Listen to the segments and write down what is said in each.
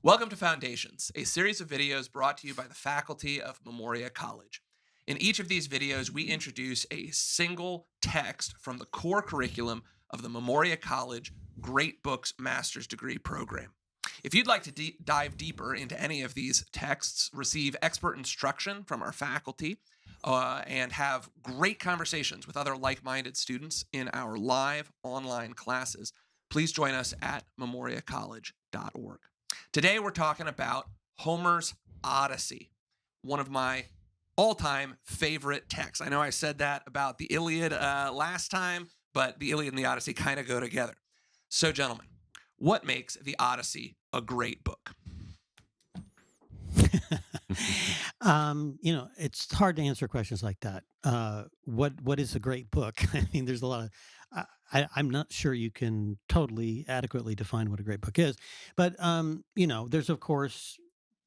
Welcome to Foundations, a series of videos brought to you by the faculty of Memoria College. In each of these videos, we introduce a single text from the core curriculum of the Memoria College Great Books Master's Degree program. If you'd like to dive deeper into any of these texts, receive expert instruction from our faculty, and have great conversations with other like-minded students in our live online classes, please join us at memoriacollege.org. Today, we're talking about Homer's Odyssey, one of my all-time favorite texts. I know I said that about the Iliad last time, but the Iliad and the Odyssey kind of go together. So, gentlemen, what makes the Odyssey a great book? It's hard to answer questions like that. What is a great book? I mean, there's a lot of. I'm not sure you can totally adequately define what a great book is, but there's of course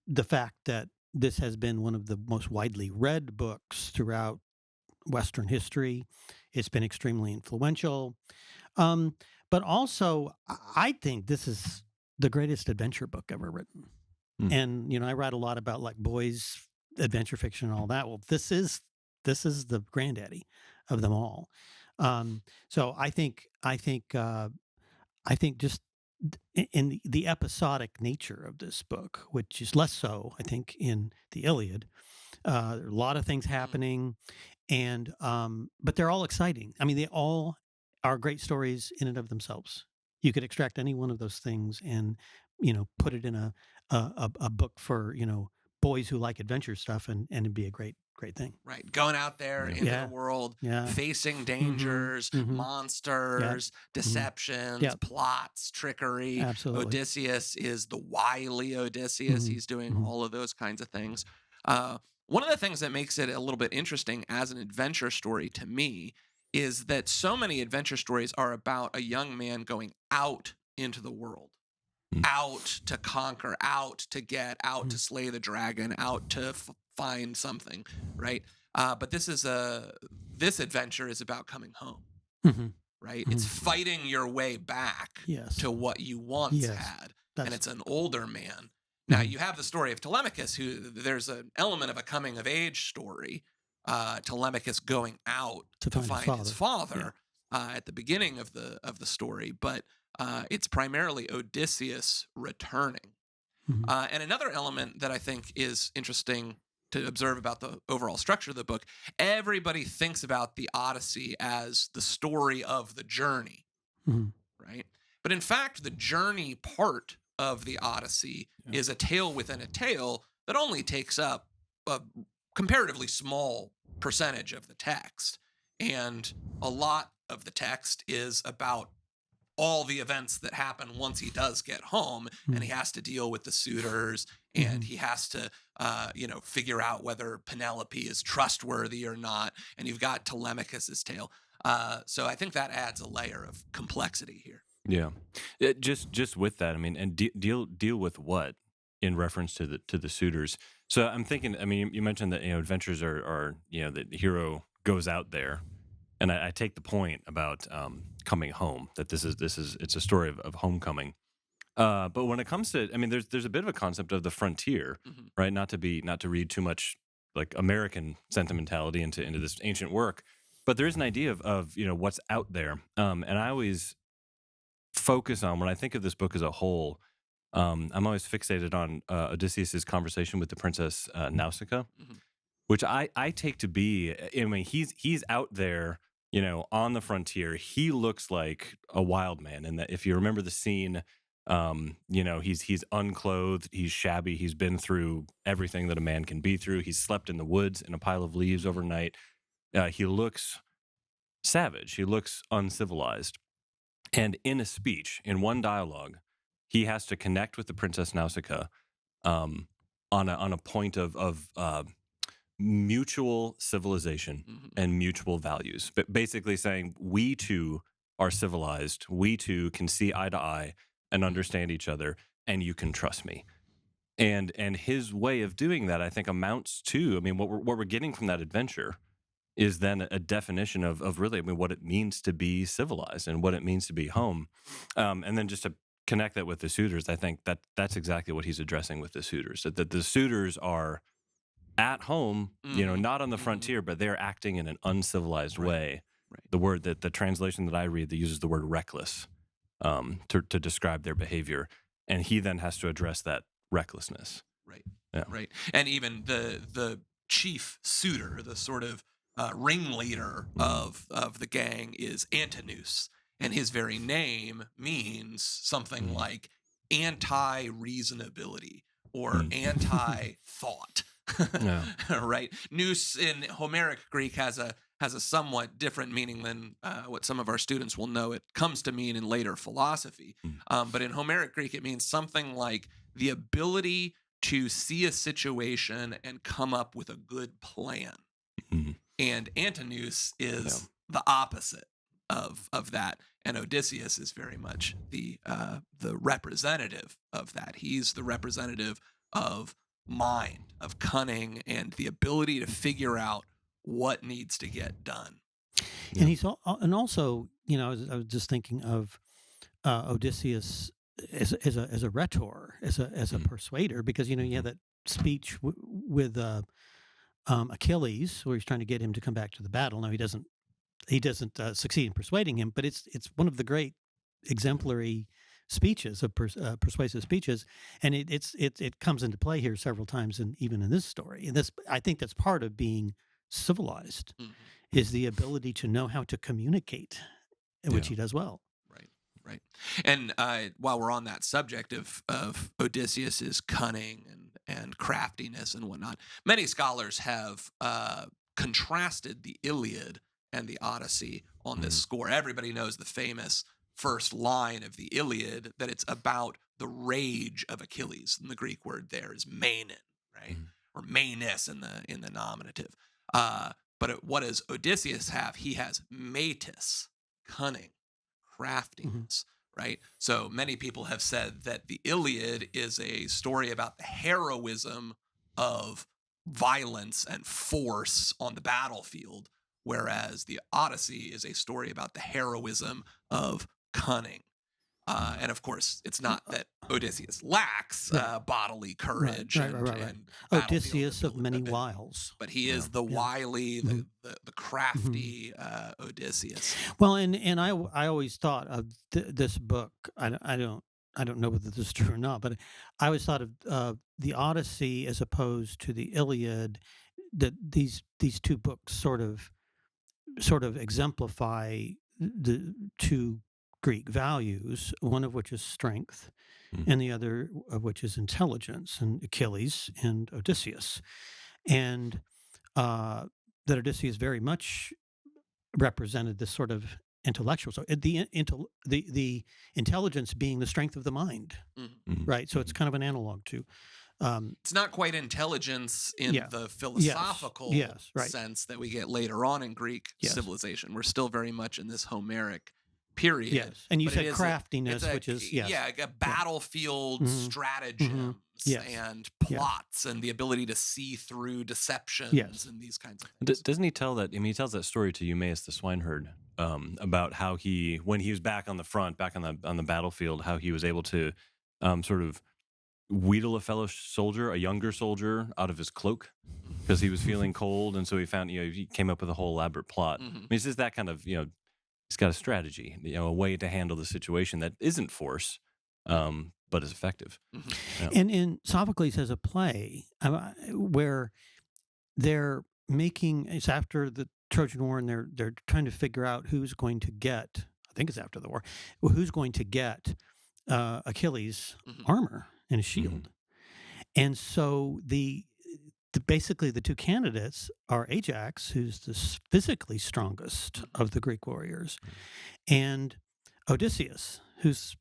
the fact that this has been one of the most widely read books throughout Western history. It's been extremely influential, but also I think this is the greatest adventure book ever written. And I write a lot about like boys adventure fiction and all that. Well, this is the granddaddy of them all. So I think just in the episodic nature of this book, which is less so, I think, in the Iliad. There are a lot of things happening, and but they're all exciting. I mean, they all are great stories in and of themselves. You could extract any one of those things and put it in a book for boys who like adventure stuff, and it'd be a great thing. Right. Going out there into the world, facing dangers, monsters, deceptions, plots, trickery. Absolutely. Odysseus is the wily Odysseus. He's doing all of those kinds of things. One of the things that makes it a little bit interesting as an adventure story to me is that so many adventure stories are about a young man going out into the world. Out to conquer, out to get, out to slay the dragon, out to find something, right? But this adventure is about coming home, right? It's fighting your way back to what you once had, and it's an older man. Now, you have the story of Telemachus, who there's an element of a coming of age story. Telemachus going out to find his father at the beginning of the story, but it's primarily Odysseus returning. And another element that I think is interesting to observe about the overall structure of the book, everybody thinks about the Odyssey as the story of the journey, right? But in fact, the journey part of the Odyssey is a tale within a tale that only takes up a comparatively small percentage of the text. And a lot of the text is about all the events that happen once he does get home, and he has to deal with the suitors, and he has to, figure out whether Penelope is trustworthy or not. And you've got Telemachus's tale. So I think that adds a layer of complexity here. Yeah, just with that, I mean, and deal with what in reference to the suitors. So I'm thinking, I mean, you mentioned that adventures are that the hero goes out there. And I take the point about coming home, that it's a story of homecoming. But when it comes to, I mean, there's a bit of a concept of the frontier, right? Not to read too much like American sentimentality into this ancient work, but there is an idea of what's out there. And I always focus on, when I think of this book as a whole, I'm always fixated on Odysseus's conversation with the princess Nausicaa. Which I take to be, I mean, he's out there, on the frontier. He looks like a wild man, and that if you remember the scene, he's unclothed, he's shabby, he's been through everything that a man can be through. He's slept in the woods in a pile of leaves overnight. He looks savage. He looks uncivilized. And in a speech, in one dialogue, he has to connect with the Princess Nausicaa on a point of mutual civilization and mutual values, but basically saying we too are civilized, we too can see eye to eye and understand each other, and you can trust me. And his way of doing that, I think, amounts to, I mean, what we're getting from that adventure is then a definition of really, I mean, what it means to be civilized and what it means to be home. And then just to connect that with the suitors, I think that's exactly what he's addressing with the suitors. That the suitors are at home, not on the frontier, but they're acting in an uncivilized way. Right. The word that the translation that I read that uses the word reckless to describe their behavior, and he then has to address that recklessness. Right. Yeah. Right. And even the chief suitor, the sort of ringleader of the gang, is Antinous, and his very name means something like anti-reasonability or anti-thought. Yeah. Right. Nous in Homeric Greek has a somewhat different meaning than what some of our students will know it comes to mean in later philosophy. But in Homeric Greek, it means something like the ability to see a situation and come up with a good plan. And Antinous is the opposite of that, and Odysseus is very much the representative of that. He's the representative of mind, of cunning, and the ability to figure out what needs to get done. And and also, I was just thinking of Odysseus as a rhetor, as a persuader, because you have that speech with Achilles, where he's trying to get him to come back to the battle. Now he doesn't succeed in persuading him, but it's one of the great exemplary speeches of persuasive speeches, and it comes into play here several times, and even in this story. And this, I think, that's part of being civilized, is the ability to know how to communicate, which he does well. Right. And while we're on that subject of Odysseus's cunning and craftiness and whatnot, many scholars have contrasted the Iliad and the Odyssey on this score. Everybody knows the famous first line of the Iliad, that it's about the rage of Achilles. And the Greek word there is menon, right? Or menes in the nominative. But what does Odysseus have? He has metis, cunning, craftiness, right? So many people have said that the Iliad is a story about the heroism of violence and force on the battlefield, whereas the Odyssey is a story about the heroism of cunning. And of course, it's not that Odysseus lacks bodily courage and Odysseus of many wiles. But he is the wily, the crafty Odysseus. Well, and I always thought of this book. I don't know whether this is true or not, but I always thought of the Odyssey as opposed to the Iliad. That these two books sort of exemplify the two Greek values, one of which is strength, and the other of which is intelligence, and Achilles and Odysseus. And that Odysseus very much represented this sort of intellectual. So the intelligence being the strength of the mind, right? So it's kind of an analog to. It's not quite intelligence in the philosophical sense that we get later on in Greek civilization. We're still very much in this Homeric period. Yes, and you said craftiness, which is a battlefield stratagems and plots and the ability to see through deceptions and these kinds of things. Doesn't he tell that? I mean, he tells that story to Eumaeus the swineherd about how when he was back on the front, back on the battlefield, how he was able to sort of wheedle a fellow soldier, a younger soldier, out of his cloak because he was feeling cold, and so he found he came up with a whole elaborate plot. I mean, it's just that kind of he's got a strategy, a way to handle the situation that isn't force, but is effective. And in Sophocles has a play where they're making, it's after the Trojan War, and they're trying to figure out who's going to get, I think it's after the war, who's going to get Achilles' armor and a shield. And so basically the two candidates are Ajax, who's the physically strongest of the Greek warriors, and Odysseus, who's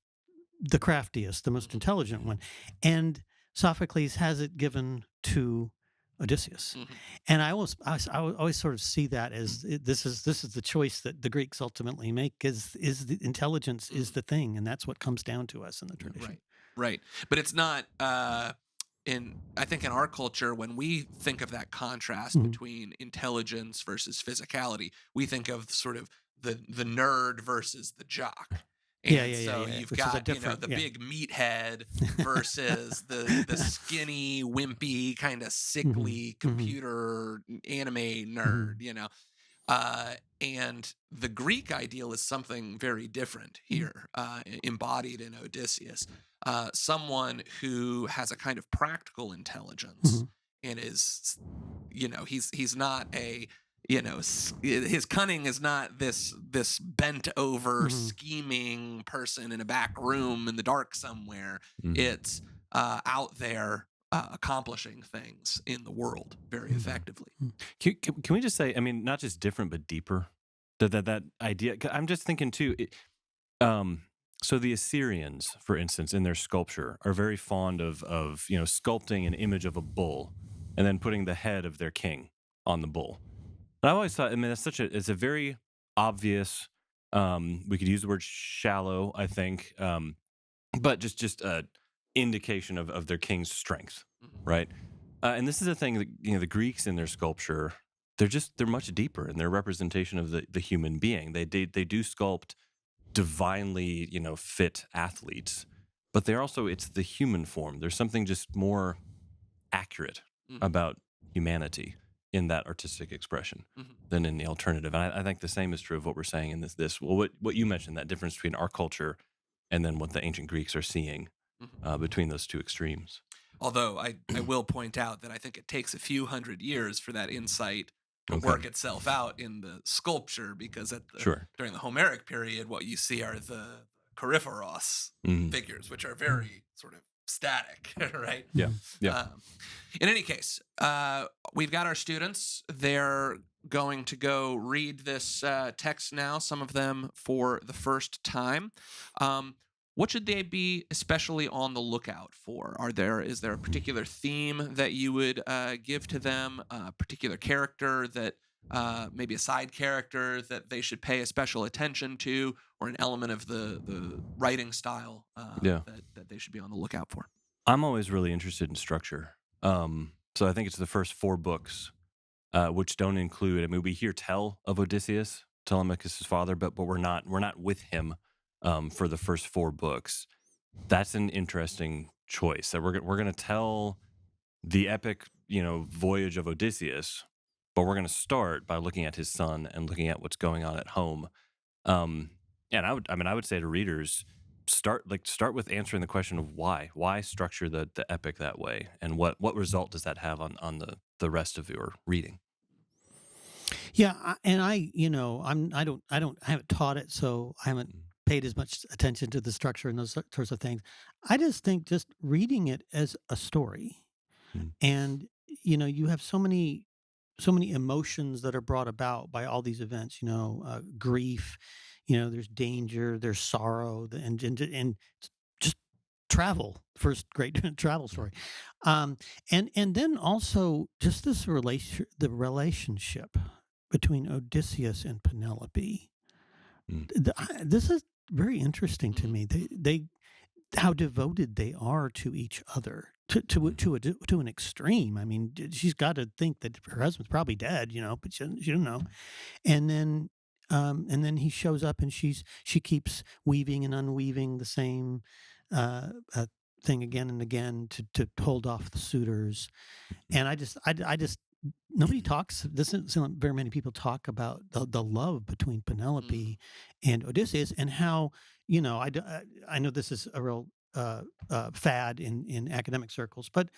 the craftiest, the most intelligent one. And Sophocles has it given to Odysseus. And I always sort of see that as this is the choice that the Greeks ultimately make, is the intelligence is the thing, and that's what comes down to us in the tradition. Right. But it's not I think in our culture, when we think of that contrast between intelligence versus physicality, we think of sort of the nerd versus the jock. Yeah, And yeah, yeah, so yeah. you've Which is a got, different. the Yeah. big meathead versus the skinny, wimpy, kind of hmm sickly hmm computer anime hmm nerd. Uh, and the Greek ideal is something very different here, embodied in Odysseus. Someone who has a kind of practical intelligence hmm and is, he's not a, his cunning is not this bent over hmm scheming person in a back room in the dark somewhere. Mhm. It's out there accomplishing things in the world very hmm effectively. Can we just say, I mean, not just different, but deeper? That idea. 'Cause I'm just thinking too. Um, so the Assyrians, for instance, in their sculpture, are very fond of sculpting an image of a bull, and then putting the head of their king on the bull. And I always thought, I mean, it's a very obvious. We could use the word shallow, I think, but just a indication of their king's strength, Mhm. right? And this is the thing that the Greeks in their sculpture, they're much deeper in their representation of the human being. They do sculpt divinely fit athletes, but it's the human form. There's something just more accurate Mhm. about humanity in that artistic expression Mhm. than in the alternative. And I think the same is true of what we're saying in this. Well, what you mentioned, that difference between our culture and then what the ancient Greeks are seeing Mhm. between those two extremes. Although I will point out that I think it takes a few hundred years for that insight to Okay, work itself out in the sculpture, because sure. during the Homeric period, what you see are the Corypheros Mhm. figures, which are hmm very sort of static, right? Yeah, hmm yeah. Um, in any case, we've got our students. They're going to go read this text now, some of them for the first time. Um, what should they be especially on the lookout for? Is there a particular theme that you would give to them, a particular character that maybe a side character that they should pay a special attention to, or an element of the writing style Yeah. that they should be on the lookout for? I'm always really interested in structure. So I think it's the first four books, which don't include. I mean, we hear tell of Odysseus, Telemachus' father, but we're not with him for the first four books. That's an interesting choice. That we're gonna tell the epic voyage of Odysseus, but we're gonna start by looking at his son and looking at what's going on at home. Um, and I would say to readers, start with answering the question of why structure the epic that way, and what result does that have on the rest of your reading. Yeah, and I haven't taught it, so I haven't Mm, paid as much attention to the structure and those sorts of things. I just think just reading it as a story, mm, and you have so many emotions that are brought about by all these events. Grief. There's danger, there's sorrow, and just travel. First great travel mm, story, and then also just the relationship between Odysseus and Penelope. mm, This is very interesting to Mhm. me. They how devoted they are to each other, mm, to an extreme. I mean, she's got to think that her husband's probably dead, but she don't know. And then he shows up, and she keeps weaving and unweaving the same uh, uh, thing again and again to hold off the suitors. mm, And I just nobody talks. This isn't very many people talk about the love between Mhm. Penelope and Odysseus, and how I know this is a real fad in academic circles, but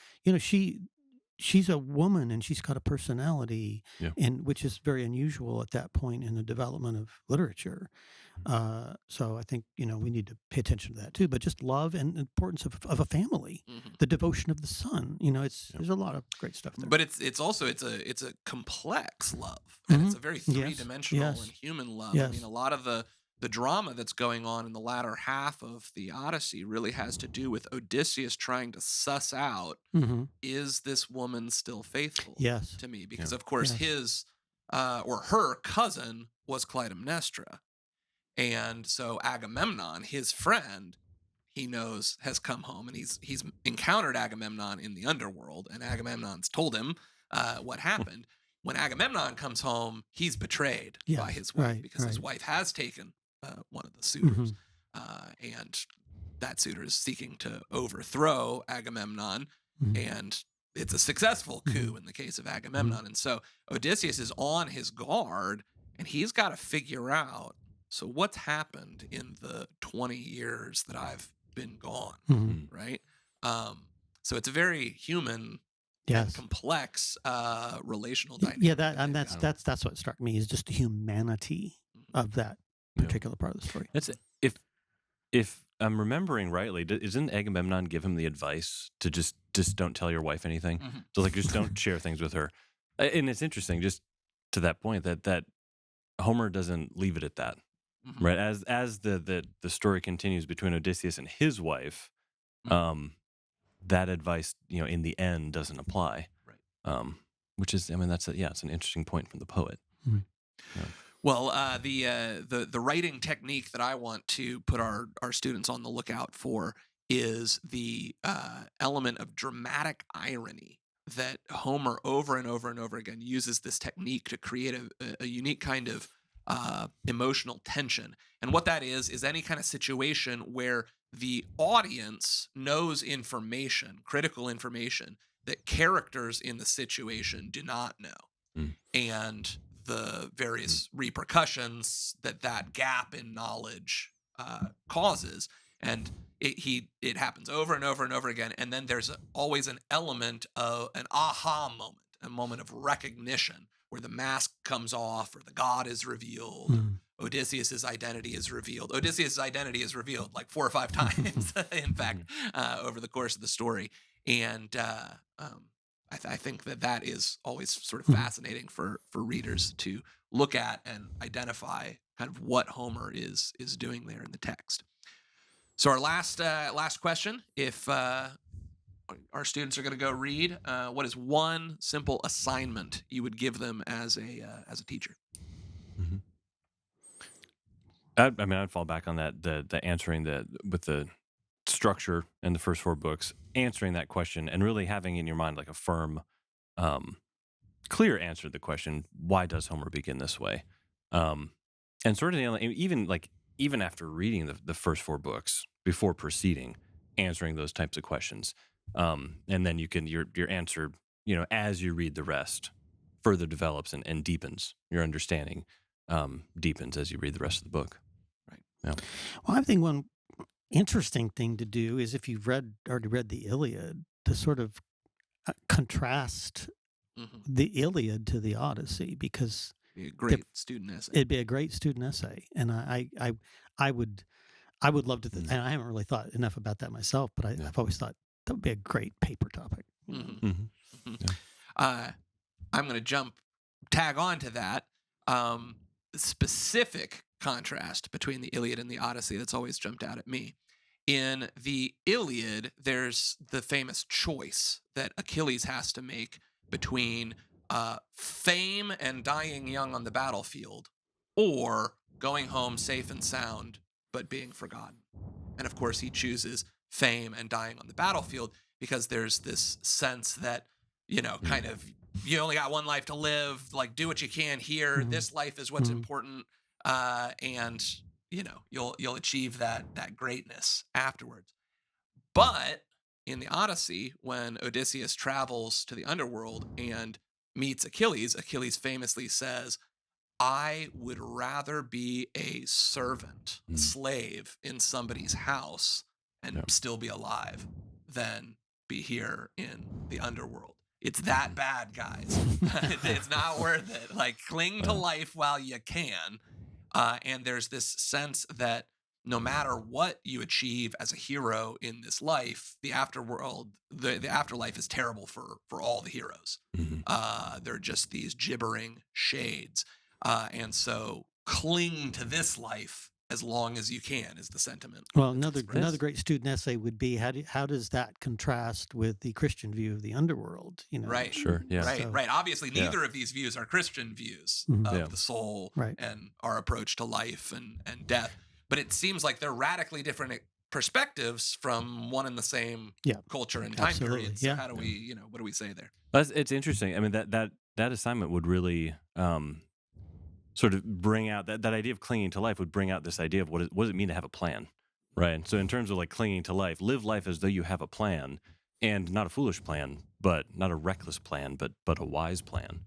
she's a woman and she's got a personality, yeah. and which is very unusual at that point in the development of literature. So I think we need to pay attention to that too. But just love and importance of a family, Mhm. the devotion of the son. Yeah. There's a lot of great stuff there. But it's also it's a complex love, and it's hmm a very Yes, three-dimensional and yes, human love. I mean, yes. a lot of the drama that's going on in the latter half of the Odyssey really has to do with Odysseus trying to suss out, hmm is this woman still faithful Yes, to me? Yeah. Because of course yes. his or her cousin was Clytemnestra. And so Agamemnon, his friend, he knows has come home, and he's encountered Agamemnon in the underworld, and Agamemnon's told him what happened. When Agamemnon comes home, he's betrayed by Yes. his wife Right. because his Right. wife has taken one of the hmm suitors. and that suitor is seeking to overthrow Agamemnon, and it's a successful coup in the case of Agamemnon. And so Odysseus is on his guard, and he's got to figure out, so what's happened in the 20 years that I've been gone, right? So it's a very human and complex relational dynamic. Yeah, that's what struck me, is just the humanity of that particular part of the story. That's if I'm remembering rightly, isn't Agamemnon give him the advice to just don't tell your wife anything? So like just don't share things with her. And it's interesting, just to that point, that Homer doesn't leave it at that, right? As the story continues between Odysseus and his wife, that advice, in the end doesn't apply, right? Which is, that's it's an interesting point from the poet. Yeah. Well, the writing technique that I want to put our students on the lookout for is the element of dramatic irony that Homer over and over and over again uses this technique to create a unique kind of emotional tension. And what that is any kind of situation where the audience knows information, critical information, that characters in the situation do not know. And the various repercussions that gap in knowledge causes. And it happens over and over and over again. And then there's always an element of an aha moment, a moment of recognition where the mask comes off or the god is revealed. Odysseus's identity is revealed. Odysseus's identity is revealed like 4 or 5 times, in fact, over the course of the story. And I think that is always sort of fascinating for readers to look at and identify kind of what Homer is doing there in the text. So our last question, if our students are going to go read, what is one simple assignment you would give them as a teacher? I'd fall back on that, the answering with the structure in the first 4 books, answering that question and really having in your mind like a firm, clear answer to the question, why does Homer begin this way? And sort of even after reading the first 4 books, before proceeding, answering those types of questions. And then your answer, as you read the rest, further develops and deepens. Your understanding deepens as you read the rest of the book. Right. Yeah. Well, I think one interesting thing to do is, if you've already read the Iliad, to sort of contrast the Iliad to the Odyssey, because it'd be a great student essay. It'd be a great student essay, and I would love to. And I haven't really thought enough about that myself, but I've always thought that would be a great paper topic. I'm going to tag on to that. Specific contrast between the Iliad and the Odyssey that's always jumped out at me. In the Iliad, there's the famous choice that Achilles has to make between fame and dying young on the battlefield, or going home safe and sound but being forgotten. And of course, he chooses fame and dying on the battlefield because there's this sense that, kind of, you only got one life to live, like, do what you can here. This life is what's important. And you'll achieve that greatness afterwards. But in the Odyssey, when Odysseus travels to the underworld and meets Achilles famously says, I would rather be a servant, a slave in somebody's house and still be alive than be here in the underworld. It's that bad, guys. It's not worth it. Like, cling to life while you can. And there's this sense that no matter what you achieve as a hero in this life, the afterworld, the afterlife is terrible for all the heroes. They're just these gibbering shades. And so cling to this life as long as you can is the sentiment. Well, another great student essay would be, how does that contrast with the Christian view of the underworld? Right. Sure. Yeah. Right. Obviously, neither of these views are Christian views of the soul and our approach to life and death. But it seems like they're radically different perspectives from one and the same culture and time period. So how do we, what do we say there? It's interesting. I mean, that assignment would really sort of bring out that idea of clinging to life, would bring out this idea of what does it mean to have a plan? Right. So in terms of like clinging to live life as though you have a plan, and not a foolish plan, but not a reckless plan, but a wise plan.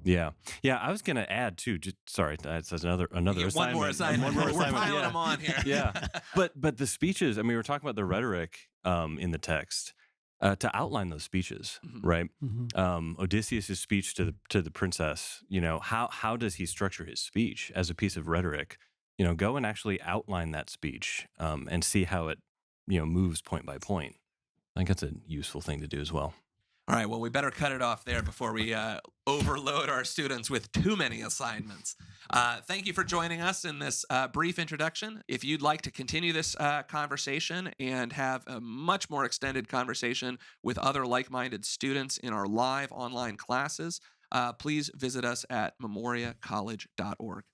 Yeah, yeah. I was gonna add too. Just sorry, that's another You get one more assignment. One more We're assignment. piling Yeah. them on here. Yeah, but the speeches. I mean, we're talking about the rhetoric in the text to outline those speeches, right? Odysseus' speech to the princess. You know, how does he structure his speech as a piece of rhetoric? You know, go and actually outline that speech and see how it moves point by point. I think that's a useful thing to do as well. All right, well, we better cut it off there before we overload our students with too many assignments. Thank you for joining us in this brief introduction. If you'd like to continue this conversation and have a much more extended conversation with other like-minded students in our live online classes, please visit us at memoriacollege.org.